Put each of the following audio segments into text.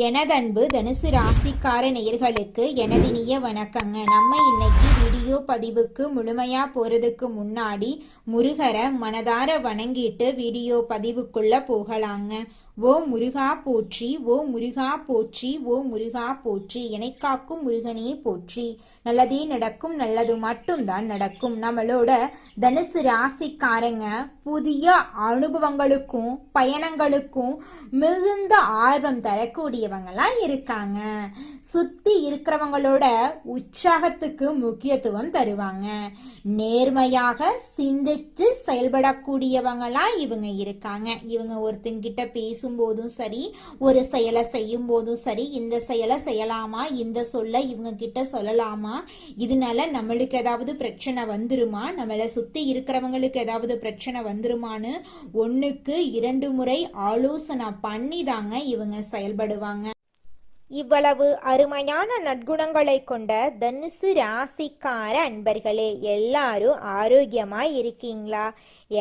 எனதன்பு தனுசு ராசிக்கார நேயர்களுக்கு எனதினிய வணக்கங்க. நம்ம இன்னைக்கு வீடியோ பதிவுக்கு முழுமையா போறதுக்கு முன்னாடி முருகரை மனதார வணங்கிட்டு வீடியோ பதிவுக்குள்ள போகலாங்க. ஓ முருகா போற்றி, ஓ முருகா போற்றி, ஓ முருகா போற்றி, என்னை காக்கும் முருகனே போற்றி. நல்லதே நடக்கும், நல்லது மட்டும்தான் நடக்கும். நம்மளோட தனுசு ராசிக்காரங்க புதிய அனுபவங்களுக்கும் பயணங்களுக்கும் மிகுந்த ஆர்வம் தரக்கூடியவங்களா இருக்காங்க. சுத்தி இருக்கிறவங்களோட உற்சாகத்துக்கு முக்கியத்துவம் தருவாங்க. நேர்மையாக சிந்திச்சு செயல்படக்கூடியவங்களா இவங்க இருக்காங்க. இவங்க ஒருத்தங்கிட்ட பேசும்போதும் சரி, ஒரு செயலை செய்யும் போதும் சரி, இந்த செயலை செய்யலாமா, இந்த சொல்ல இவங்க கிட்ட சொல்லலாமா, இதனால நம்மளுக்கு ஏதாவது பிரச்சனை வந்துருமா, நம்மளை சுத்தி இருக்கிறவங்களுக்கு ஏதாவது பிரச்சனை வந்துருமான்னு 1க்கு 2 முறை ஆலோசனை பண்ணி தாங்க இவங்க செயல்படுவாங்க. இவ்வளவு அருமையான நற்குணங்களை கொண்ட தனுசு ராசிக்கார அன்பர்களே, எல்லாரும் ஆரோக்கியமா இருக்கீங்களா?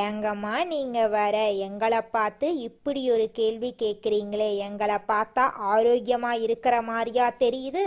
ஏங்கம்மா நீங்க வர எங்களை பார்த்து இப்படி ஒரு கேள்வி கேட்குறீங்களே, எங்களை பார்த்தா ஆரோக்கியமா இருக்கிற மாதிரியா தெரியுது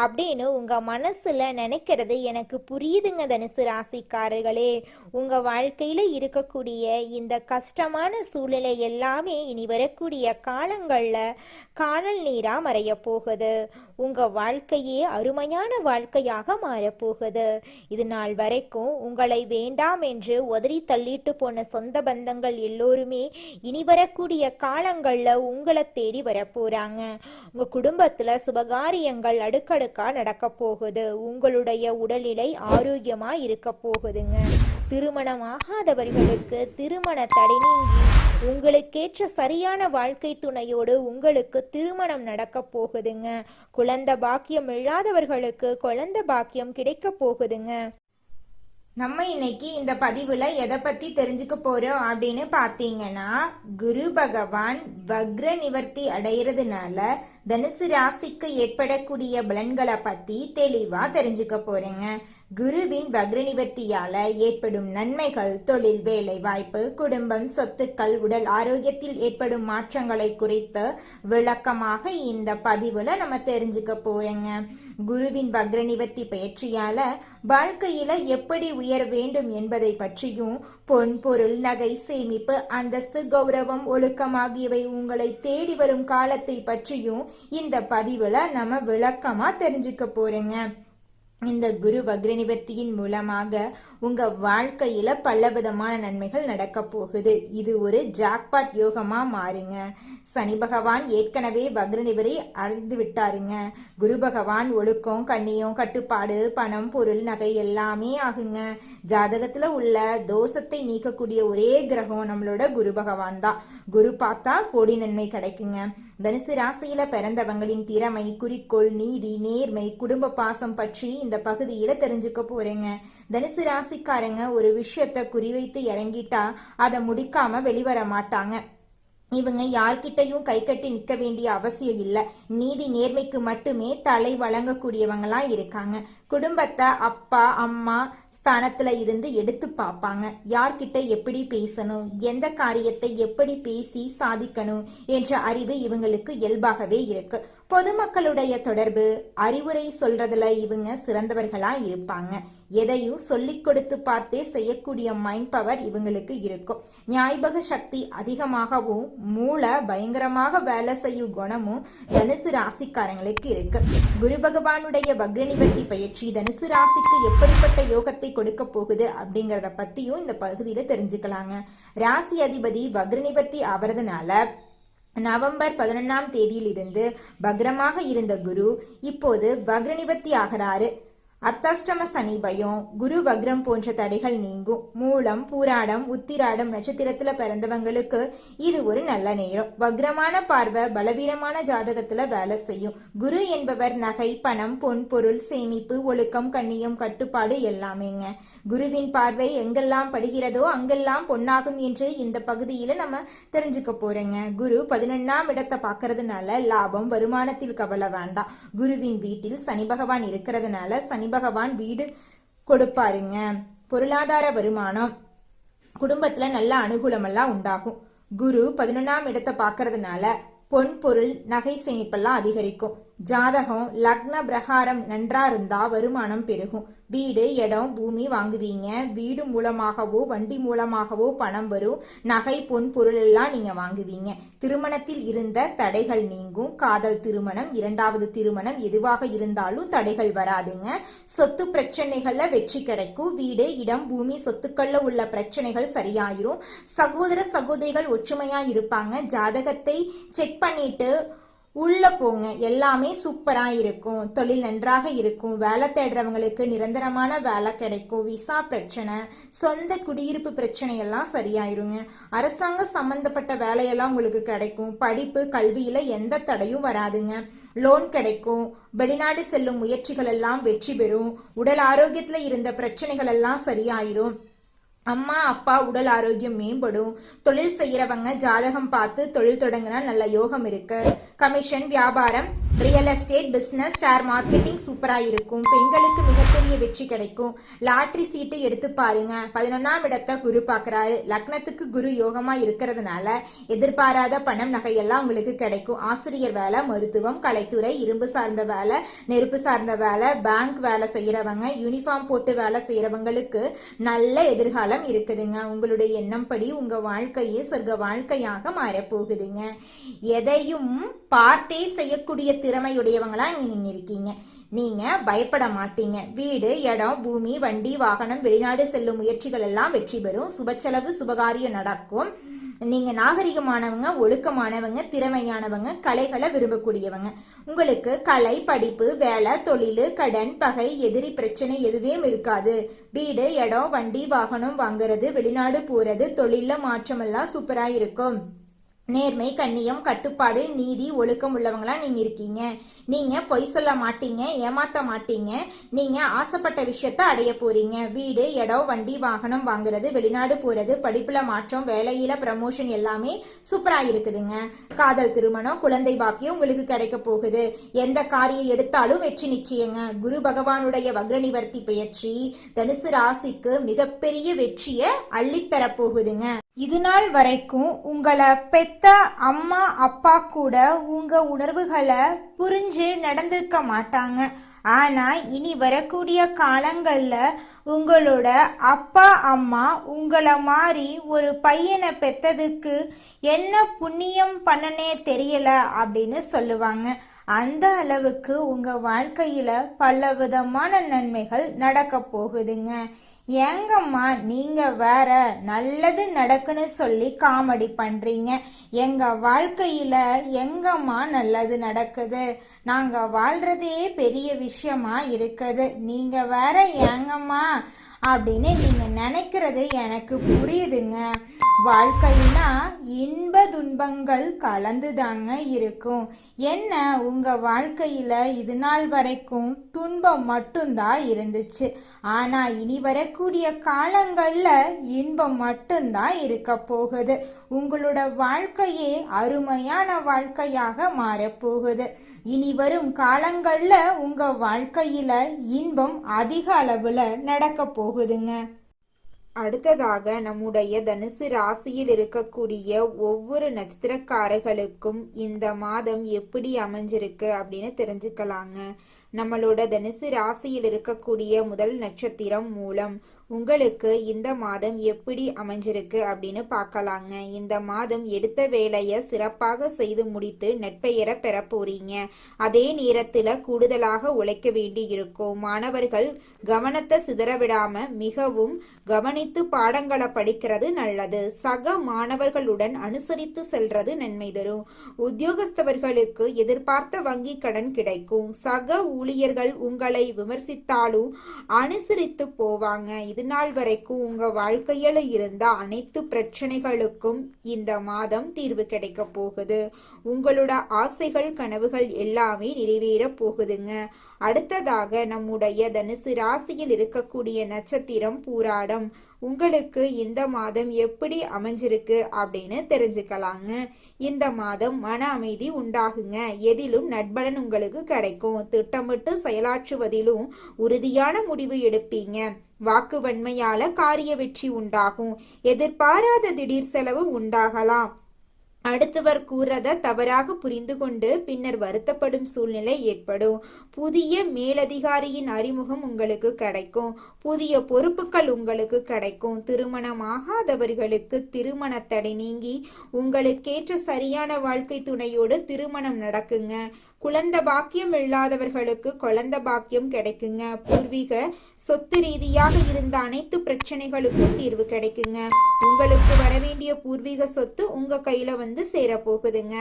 அப்படின்னு உங்க மனசுல நினைக்கிறது எனக்கு புரியுதுங்க. தனுசு ராசிக்காரர்களே, உங்க வாழ்க்கையில இருக்கக்கூடிய இந்த கஷ்டமான சூழ்நிலை எல்லாமே இனி வரக்கூடிய காலங்கள்ல காணல் நீரா மறைய போகுது. உங்க வாழ்க்கையே அருமையான வாழ்க்கையாக மாறப்போகுது. இது நாள் வரைக்கும் உங்களை வேண்டாம் என்று உதறி தள்ளிட்டு போன சொந்த பந்தங்கள் எல்லோருமே இனி வரக்கூடிய காலங்கள்ல உங்களை தேடி வரப்போறாங்க. உங்க குடும்பத்துல சுபகாரியங்கள் அடுக்கடுக்கா நடக்க போகுது. உங்களுடைய உடல்நிலை ஆரோக்கியமா இருக்க போகுதுங்க. திருமணம் ஆகாதவர்களுக்கு திருமண தடை நீங்கி உங்களுக்கேற்ற சரியான வாழ்க்கை துணையோடு உங்களுக்கு திருமணம் நடக்க போகுதுங்க. குழந்தை பாக்கியம் இல்லாதவர்களுக்கு குழந்தை பாக்கியம் கிடைக்க போகுதுங்க. நம்ம இன்னைக்கு இந்த பதிவுல எதை பத்தி தெரிஞ்சுக்க போறோம் அப்படின்னு பாத்தீங்கன்னா, குரு பகவான் வக்ர நிவர்த்தி அடைகிறதுனால தனுசு ராசிக்கு ஏற்படக்கூடிய பலன்களை பத்தி தெளிவா தெரிஞ்சுக்க போறேங்க. குருவின் வக்ர நிவர்த்தியால ஏற்படும் நன்மைகள், தொழில், வேலை வாய்ப்பு, குடும்பம், சொத்துக்கள், உடல் ஆரோக்கியத்தில் ஏற்படும் மாற்றங்களை குறித்து விளக்கமாக இந்த பதிவுல நம்ம தெரிஞ்சுக்க போறேங்க. குருவின் வக்ர நிவர்த்தி பயிற்சியால வாழ்க்கையில எப்படி உயர வேண்டும் என்பதை பற்றியும், பொன், பொருள், நகை, சேமிப்பு, அந்தஸ்து, கௌரவம், ஒழுக்கம் ஆகியவை உங்களை தேடி வரும் காலத்தை பற்றியும் இந்த பதிவுல நம்ம விளக்கமா தெரிஞ்சுக்க போறேங்க. இந்த குரு வக்ர நிவர்த்தியின் மூலமாக உங்க வாழ்க்கையில பலவிதமான நன்மைகள் நடக்க போகுது. இது ஒரு ஜாக்பாட் யோகமா மாறுங்க. சனி பகவான் ஏற்கனவே வக்ர நிவர்த்தி அடைந்து விட்டாருங்க. குரு பகவான் ஒழுக்கம், கண்ணியம், கட்டுப்பாடு, பணம், பொருள், நகை எல்லாமே ஆகுங்க. ஜாதகத்துல உள்ள தோஷத்தை நீக்கக்கூடிய ஒரே கிரகம் நம்மளோட குரு பகவான் தான். குரு பார்த்தா கோடி நன்மை கிடைக்குங்க. தனுசு ராசியில பிறந்தவங்களின் திறமை, குறிக்கோள், நீதி, நேர்மை, குடும்ப பாசம் பற்றி இந்த பகுதியில தெரிஞ்சுக்க போறேங்க. தனுசு ராசிக்காரங்க ஒரு விஷயத்த குறிவைத்து இறங்கிட்டா அதை முடிக்காம வெளிவர மாட்டாங்க. இவங்க யார்கிட்டையும் கை கட்டி நிற்க வேண்டிய அவசியம் இல்லை. நீதி நேர்மைக்கு மட்டுமே தலை வழங்கக்கூடியவங்களா இருக்காங்க. குடும்பத்தை அப்பா அம்மா ஸ்தானத்துல இருந்து எடுத்து பார்ப்பாங்க. யார்கிட்ட எப்படி பேசணும், எந்த காரியத்தை எப்படி பேசி சாதிக்கணும் என்ற அறிவு இவங்களுக்கு இயல்பாகவே இருக்கு. பொதுமக்களுடைய தொடர்பு, அறிவுரை சொல்றதுல இவங்க சிறந்தவர்களா இருப்பாங்க. எதையும் சொல்லிக் கொடுத்து பார்த்தே செய்யக்கூடிய மைண்ட் பவர் இவங்களுக்கு இருக்கும். ஞாபக சக்தி அதிகமாகவும் மூளை பயங்கரமாக வேலை செய்யும் குணமும் தனுசு ராசிக்காரங்களுக்கு இருக்கு. குரு பகவானுடைய வக்ர நிவர்த்தி பயிற்சி தனுசு ராசிக்கு எப்படிப்பட்ட யோகத்தை கொடுக்க போகுது அப்படிங்கிறத பத்தியும் இந்த பகுதியில தெரிஞ்சுக்கலாங்க. ராசி அதிபதி வக்ர நிவர்த்தி ஆவறதுனால நவம்பர் 11ஆம் தேதியிலிருந்து வக்ரமாக இருந்த குரு இப்போது வக்ர நிவர்த்தி ஆகிறாரு. அர்த்தாஷ்டம சனி பயம், குரு வக்ரம் போன்ற தடைகள் நீங்கும். மூலம், பூராடம், உத்திராடம் நட்சத்திரத்துல பிறந்தவங்களுக்கு இது ஒரு நல்ல நேரம். வக்ரமான பார்வை பலவீனமான ஜாதகத்துல வேலை செய்யும். குரு என்பவர் நகை, பணம், பொன், பொருள், சேமிப்பு, ஒழுக்கம், கண்ணியம், கட்டுப்பாடு எல்லாமேங்க. குருவின் பார்வை எங்கெல்லாம் படுகிறதோ அங்கெல்லாம் பொன்னாகும் என்று இந்த பகுதியில நம்ம தெரிஞ்சுக்க போறேங்க. குரு 11ஆம் இடத்தை பார்க்கறதுனால லாபம், வருமானத்தில் கவலை வேண்டாம். குருவின் வீட்டில் சனி பகவான் இருக்கிறதுனால சனி பகவான் வீடு கொடுப்பாருங்க. பொருளாதார வருமானம், குடும்பத்துல நல்ல அனுகூலம் எல்லாம் உண்டாகும். குரு 11ஆம் இடத்தை பார்க்கறதுனால பொன் பொருள் நகை சேமிப்பெல்லாம் அதிகரிக்கும். ஜாதகம் லக்ன பிரகாரம் நன்றா இருந்தா வருமானம் பெருகும். வீடு இடம் பூமி வாங்குவீங்க. வீடு மூலமாகவோ வண்டி மூலமாகவோ பணம் வரும். நகை பொன் பொருள் எல்லாம் நீங்க வாங்குவீங்க. திருமணத்தில் இருந்த தடைகள் நீங்கும். காதல் திருமணம், இரண்டாவது திருமணம் எதுவாக இருந்தாலும் தடைகள் வராதுங்க. சொத்து பிரச்சனைகள்ல வெற்றி கிடைக்கும். வீடு இடம் பூமி சொத்துக்கள்ல உள்ள பிரச்சனைகள் சரியாயிரும். சகோதர சகோதரிகள் ஒற்றுமையா இருப்பாங்க. ஜாதகத்தை செக் பண்ணிட்டு உள்ள போங்க, எல்லாமே சூப்பரா இருக்கும். தொழில் நன்றாக இருக்கும். வேலை தேடுறவங்களுக்கு நிரந்தரமான வேலை கிடைக்கும். விசா பிரச்சனை, சொந்த குடியிருப்பு பிரச்சனை எல்லாம் சரியாயிருங்க. அரசாங்க சம்பந்தப்பட்ட வேலையெல்லாம் உங்களுக்கு கிடைக்கும். படிப்பு கல்வியில எந்த தடையும் வராதுங்க. லோன் கிடைக்கும். வெளிநாடு செல்லும் முயற்சிகள் எல்லாம் வெற்றி பெறும். உடல் ஆரோக்கியத்துல இருந்த பிரச்சனைகள் எல்லாம் சரியாயிரும். அம்மா அப்பா உடல் ஆரோக்கியம் மேம்படும். தொழில் செய்யறவங்க ஜாதகம் பார்த்து தொழில் தொடங்கினா நல்ல யோகம் இருக்கு. கமிஷன், வியாபாரம், real estate, business, share marketing சூப்பரா இருக்கும். பெண்களுக்கு மிகப்பெரிய வெற்றி கிடைக்கும். லாட்ரி சீட்டு எடுத்து பாருங்க. 11ஆம் இடத்தை குரு பாக்குறாரு. லக்னத்துக்கு குரு யோகமா இருக்கிறதுனால எதிர்பாராத பணம் நகையெல்லாம் உங்களுக்கு கிடைக்கும். ஆசிரியர் வேலை, மருத்துவம், கலைத்துறை, இரும்பு சார்ந்த வேலை, நெருப்பு சார்ந்த வேலை, பேங்க் வேலை செய்யறவங்க, யூனிஃபார்ம் போட்டு வேலை செய்யறவங்களுக்கு நல்ல எதிர்காலம் இருக்குதுங்க. உங்களுடைய எண்ணம் படி உங்க வாழ்க்கையே சொர்க்க வாழ்க்கையாக மாறப்போகுதுங்க. எதையும் பார்த்தே செய்யக்கூடிய திறமையுடையவங்களா நீங்க இருக்கீங்க. நீங்க பயப்பட மாட்டீங்க. வீடு இடம் பூமி வண்டி வாகனம் வெளிநாடு செல்லும் முயற்சிகள் எல்லாம் வெற்றி பெறும். சுபச்செலவு சுபகாரியம் நடக்கும். நீங்க நாகரிகமானவங்க, ஒழுக்கமானவங்க, திறமையானவங்க, கலைகளை விரும்பக்கூடியவங்க. உங்களுக்கு கலை, படிப்பு, வேலை, தொழில், கடன், பகை, எதிரி பிரச்சனை எதுவும் இருக்காது. வீடு இடம் வண்டி வாகனம் வாங்குறது, வெளிநாடு போறது, தொழில மாற்றம் எல்லாம் சூப்பரா இருக்கும். நேர்மை, கண்ணியம், கட்டுப்பாடு, நீதி, ஒழுக்கம் உள்ளவங்களா நீங்க இருக்கீங்க. நீங்க பொய் சொல்ல மாட்டீங்க, ஏமாத்த மாட்டீங்க. நீங்க ஆசைப்பட்ட விஷயத்த அடைய போறீங்க. வீடு இடம் வண்டி வாகனம் வாங்குறது, வெளிநாடு போறது, படிப்புல மாற்றம், வேலையில ப்ரமோஷன் எல்லாமே சூப்பரா இருக்குதுங்க. காதல் திருமணம், குழந்தை பாக்கியம் உங்களுக்கு கிடைக்க போகுது. எந்த காரியம் எடுத்தாலும் வெற்றி நிச்சயங்க. குரு பகவானுடைய வக்ர நிவர்த்தி பெயர்ச்சி தனுசு ராசிக்கு மிகப்பெரிய வெற்றியை அள்ளித்தர போகுதுங்க. இது நாள் வரைக்கும் உங்களை பெத்த அம்மா அப்பா கூட உங்க உணர்வுகளை புரிஞ்சு நடந்திருக்க மாட்டாங்க. ஆனா இனி வரக்கூடிய காலங்கள்ல உங்களோட அப்பா அம்மா உங்களை மாதிரி ஒரு பையனை பெத்ததுக்கு என்ன புண்ணியம் பண்ணனே தெரியல அப்படின்னு சொல்லுவாங்க. அந்த அளவுக்கு உங்க வாழ்க்கையில பல விதமான நன்மைகள் நடக்க போகுதுங்க. ஏங்கம்மா நீங்க வேற நல்லது நடக்குன்னு சொல்லி காமெடி பண்றீங்க. எங்க வாழ்க்கையில எங்கம்மா நல்லது நடக்குது? நாங்க வாழ்றதே பெரிய விஷயமா இருக்குது. நீங்க வேற ஏங்கம்மா அப்படின்னு நீங்க நினைக்கிறது எனக்கு புரியுதுங்க. வாழ்க்கைனா இன்ப துன்பங்கள் கலந்துதாங்க இருக்கும். என்ன உங்க வாழ்க்கையில இது நாள் வரைக்கும் துன்பம் மட்டும்தான் இருந்துச்சு. ஆனா இனி வரக்கூடிய காலங்கள்ல இன்பம் மட்டும்தான் இருக்க போகுது. உங்களோட வாழ்க்கையே அருமையான வாழ்க்கையாக மாறப்போகுது. இனி வரும் காலங்கள்ல உங்க வாழ்க்கையில இன்பம் அதிக அளவுல நடக்க போகுதுங்க. அடுத்ததாக நம்முடைய தனுசு ராசியில் இருக்கக்கூடிய ஒவ்வொரு நட்சத்திரக்காரர்களுக்கும் இந்த மாதம் எப்படி அமைஞ்சிருக்கு அப்படின்னு தெரிஞ்சுக்கலாங்க. நம்மளோட தனுசு ராசியில் இருக்கக்கூடிய முதல் நட்சத்திரம் மூலம். உங்களுக்கு இந்த மாதம் எப்படி அமைஞ்சிருக்கு அப்படின்னு பார்க்கலாங்க. இந்த மாதம் எடுத்த வேலையை சிறப்பாக செய்து முடித்து நற்பெயரை பெற போறீங்க. அதே நேரத்துல கூடுதலாக உழைக்க வேண்டி இருக்கும். மாணவர்கள் கவனத்தை சிதறவிடாம மிகவும் கவனித்து பாடங்களை படிக்கிறது நல்லது. சக மாணவர்களுடன் அனுசரித்து செல்றது நன்மை தரும். உத்தியோகஸ்தவர்களுக்கு எதிர்பார்த்த வங்கி கடன் கிடைக்கும். சக ஊழியர்கள் உங்களை விமர்சித்தாலும் அனுசரித்து போவாங்க. இது நாள் வரைக்கும் உங்க வாழ்க்கையில இருந்த அனைத்து பிரச்சனைகளுக்கும் இந்த மாதம் தீர்வு கிடைக்க போகுது. உங்களோட ஆசைகள் கனவுகள் எல்லாமே நிறைவேற போகுதுங்க. அடுத்ததாக நம்முடைய தனுசு ராசியில் இருக்கக்கூடிய நட்சத்திரம் பூராடம். உங்களுக்கு இந்த மாதம் எப்படி அமைஞ்சிருக்கு அப்படின்னு தெரிஞ்சுக்கலாங்க. இந்த மாதம் மன அமைதி உண்டாகுங்க. எதிலும் நட்பலன் உங்களுக்கு கிடைக்கும். திட்டமிட்டு செயலாற்றுவதிலும் உறுதியான முடிவு எடுப்பீங்க. வாக்கு வன்மையால காரிய வெற்றி உண்டாகும். எதிர்பாராத திடீர் செலவு உண்டாகலாம். அடுத்தவர் கூறத தவறாக புரிந்து கொண்டு பின்னர் வருத்தப்படும் சூழ்நிலை ஏற்படும். புதிய மேலதிகாரியின் அறிமுகம் உங்களுக்கு கிடைக்கும். புதிய பொறுப்புகள் உங்களுக்கு கிடைக்கும். திருமணமாகாதவர்களுக்கு திருமண தடை நீங்கி உங்களுக்கேற்ற சரியான வாழ்க்கை துணையோடு திருமணம் நடக்குங்க. குழந்தை பாக்கியம் இல்லாதவர்களுக்கு குழந்தை பாக்கியம் கிடைக்குங்க. பூர்வீக சொத்து ரீதியாக இருந்த அனைத்து பிரச்சனைகளுக்கும் தீர்வு கிடைக்குங்க. உங்களுக்கு வரவேண்டிய பூர்வீக சொத்து உங்க கையில வந்து சேரப்போகுதுங்க.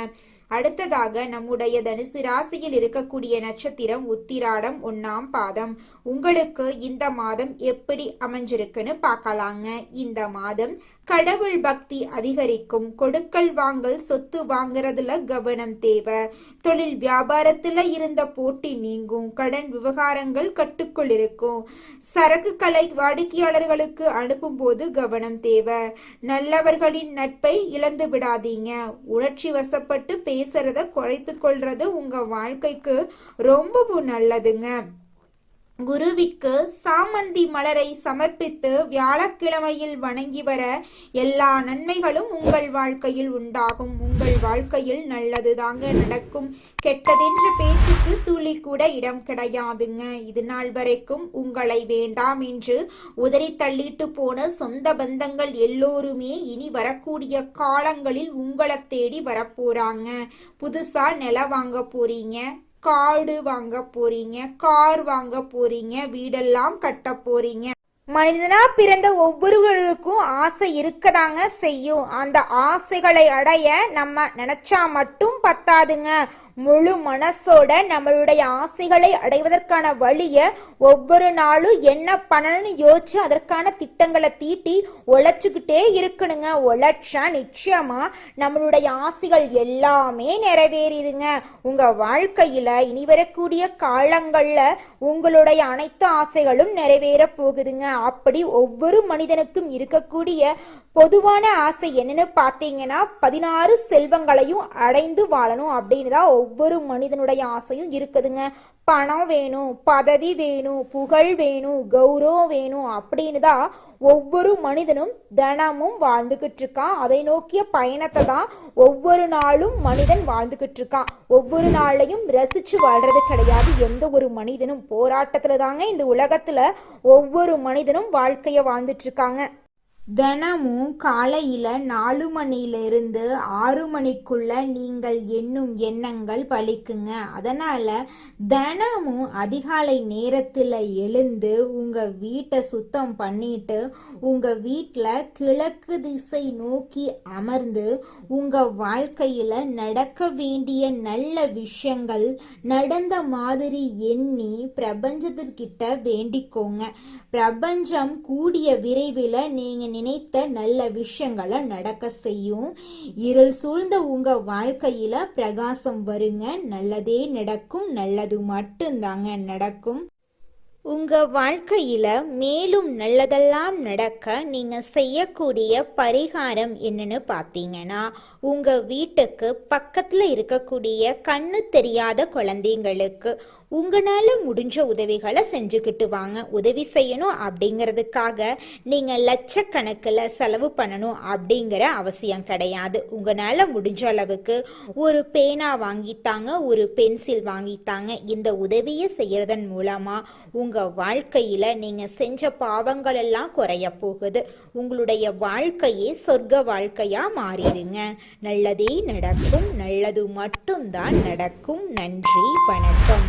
அடுத்ததாக நம்முடைய தனுசு ராசியில் இருக்கக்கூடிய நட்சத்திரம் உத்திராடம் 1ஆம் பாதம். உங்களுக்கு இந்த மாதம் எப்படி அமைஞ்சிருக்குன்னு பார்க்கலாங்க. இந்த மாதம் கடவுள் பக்தி அதிகரிக்கும். கொடுக்கல் வாங்கல் சொத்து வாங்குறதுல கவனம் தேவை. தொழில் வியாபாரத்துல இருந்த போட்டி நீங்கும். கடன் விவகாரங்கள் கட்டுக்குள் இருக்கும். சரக்குகளை வாடிக்கையாளர்களுக்கு அனுப்பும் போது கவனம் தேவை. நல்லவர்களின் நட்பை இழந்து விடாதீங்க. உணர்ச்சி வசப்பட்டு பேசுறத குறைத்து கொள்றது உங்க வாழ்க்கைக்கு ரொம்பவும் நல்லதுங்க. குருவிற்கு சாமந்தி மலரை சமர்ப்பித்து வியாழக்கிழமையில் வணங்கி வர எல்லா நன்மைகளும் உங்கள் வாழ்க்கையில் உண்டாகும். உங்கள் வாழ்க்கையில் நல்லது தாங்க நடக்கும். கெட்டதென்ற பேச்சுக்கு துளி கூட இடம் கிடையாதுங்க. இது நாள் வரைக்கும் உங்களை வேண்டாம் என்று உதறி தள்ளிட்டு போன சொந்த பந்தங்கள் எல்லோருமே இனி வரக்கூடிய காலங்களில் உங்களை தேடி வரப்போறாங்க. புதுசா நிலம் வாங்க போறீங்க, காடு வாங்க போறீங்க, கார் வாங்க போறீங்க, வீடெல்லாம் கட்ட போறீங்க. மனிதனா பிறந்த ஒவ்வொருவருக்கும் ஆசை இருக்கதாங்க செய்யும். அந்த ஆசைகளை அடைய நம்ம நினைச்சா மட்டும் பத்தாதுங்க. முழு மனசோட நம்மளுடைய ஆசைகளை அடைவதற்கான வழிய ஒவ்வொரு நாளும் என்ன பண்ணணும்னு யோசிச்சு அதற்கான திட்டங்களை தீட்டி உழைச்சுக்கிட்டே இருக்கணுங்க. உழைச்சா நிச்சயமா நம்மளுடைய ஆசைகள் எல்லாமே நிறைவேறிடுங்க. உங்க வாழ்க்கையில இனி வரக்கூடிய காலங்கள்ல உங்களுடைய அனைத்து ஆசைகளும் நிறைவேற போகுதுங்க. அப்படி ஒவ்வொரு மனிதனுக்கும் இருக்கக்கூடிய பொதுவான ஆசை என்னன்னு பார்த்தீங்கன்னா 16 செல்வங்களையும் அடைந்து வாழணும் அப்படின்னு தான் ஒவ்வொரு மனிதனுடைய ஆசையும் இருக்குதுங்க. பணம் வேணும், பதவி வேணும், புகழ் வேணும், கௌரவம் வேணும் அப்படின்னு தான் ஒவ்வொரு மனிதனும் தினமும் வாழ்ந்துகிட்டு இருக்கான். அதை நோக்கிய பயணத்தை தான் ஒவ்வொரு நாளும் மனிதன் வாழ்ந்துகிட்டு இருக்கான். ஒவ்வொரு நாளையும் ரசிச்சு வாழ்றது கிடையாது. எந்த ஒரு மனிதனும் போராட்டத்துல தாங்க இந்த உலகத்துல ஒவ்வொரு மனிதனும் வாழ்க்கைய வாழ்ந்துட்டு இருக்காங்க. தினமும் காலையில 4 மணியிலிருந்து 6 மணிக்குள்ள நீங்கள் எண்ணும் எண்ணங்கள் பலிக்குங்க. அதனால தினமும் அதிகாலை நேரத்துல எழுந்து உங்க வீட்டை சுத்தம் பண்ணிட்டு உங்க வீட்டுல கிழக்கு திசை நோக்கி அமர்ந்து உங்க வாழ்க்கையில நடக்க வேண்டிய நல்ல விஷயங்கள் நடந்த மாதிரி எண்ணி பிரபஞ்சத்திற்கிட்ட வேண்டிக்கோங்க. பிரபஞ்சம் கூடிய விரைவில் நீங்க நினைத்த நல்ல விஷயங்களை நடக்க செய்யும். இருள் சூழ்ந்த உங்க வாழ்க்கையில பிரகாசம் வருங்க. நல்லதே நடக்கும். நல்லது மட்டும்தாங்க நடக்கும். உங்க வாழ்க்கையில மேலும் நல்லதெல்லாம் நடக்க நீங்க செய்யக்கூடிய பரிகாரம் என்னன்னு பார்த்தீங்கன்னா, உங்க வீட்டுக்கு பக்கத்துல இருக்கக்கூடிய கண்ணு தெரியாத குழந்தைங்களுக்கு உங்களால முடிஞ்ச உதவிகளை செஞ்சுக்கிட்டு வாங்க. உதவி செய்யணும் அப்படிங்கிறதுக்காக நீங்க லட்சக்கணக்கில் செலவு பண்ணணும் அப்படிங்கிற அவசியம் கிடையாது. உங்களால முடிஞ்ச அளவுக்கு ஒரு பேனா வாங்கித்தாங்க, ஒரு பென்சில் வாங்கித்தாங்க. இந்த உதவியை செய்யறதன் மூலமா உங்க வாழ்க்கையில நீங்க செஞ்ச பாவங்கள் எல்லாம் குறைய போகுது. உங்களுடைய வாழ்க்கையே சொர்க்க வாழ்க்கையா மாறிடுங்க. நல்லதே நடக்கும். நல்லது மட்டும்தான் நடக்கும். நன்றி, வணக்கம்.